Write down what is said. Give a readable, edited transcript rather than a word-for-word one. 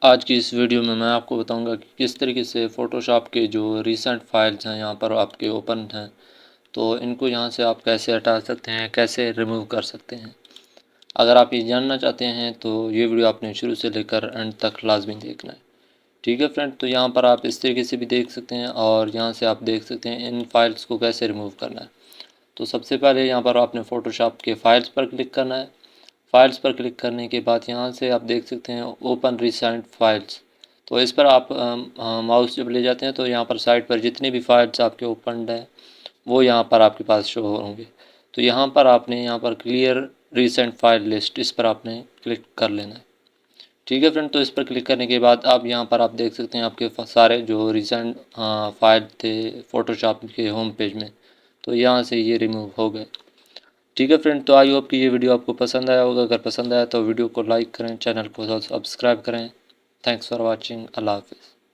आज की इस वीडियो में मैं आपको बताऊंगा कि किस तरीके से फ़ोटोशॉप के जो रीसेंट फाइल्स हैं यहाँ पर आपके ओपन हैं, तो इनको यहाँ से आप कैसे हटा सकते हैं, कैसे रिमूव कर सकते हैं। अगर आप ये जानना चाहते हैं तो ये वीडियो आपने शुरू से लेकर एंड तक लाजमी देखना है। ठीक है फ्रेंड, तो यहाँ पर आप इस तरीके से भी देख सकते हैं और यहाँ से आप देख सकते हैं इन फाइल्स को कैसे रिमूव करना है। तो सबसे पहले यहाँ पर आपने फ़ोटोशॉप के फाइल्स पर क्लिक करना है। फाइल्स पर क्लिक करने के बाद यहाँ से आप देख सकते हैं ओपन रिसेंट फाइल्स। तो इस पर आप माउस जब ले जाते हैं तो यहाँ पर साइड पर जितनी भी फाइल्स आपके ओपन हैं वो यहाँ पर आपके पास शो होंगे। तो यहाँ पर आपने यहाँ पर क्लियर रिसेंट फाइल लिस्ट, इस पर आपने क्लिक कर लेना है। ठीक है फ्रेंड, तो इस पर क्लिक करने के बाद अब यहाँ पर आप देख सकते हैं आपके सारे जो रिसेंट फाइल थे फ़ोटोशॉप के होम पेज में, तो यहाँ से ये रिमूव हो गए। ठीक है फ्रेंड, तो आई होप कि ये वीडियो आपको पसंद आया होगा। अगर पसंद आया तो वीडियो को लाइक करें, चैनल को सब्सक्राइब करें। Thanks for watching. अल्लाह हाफिज़।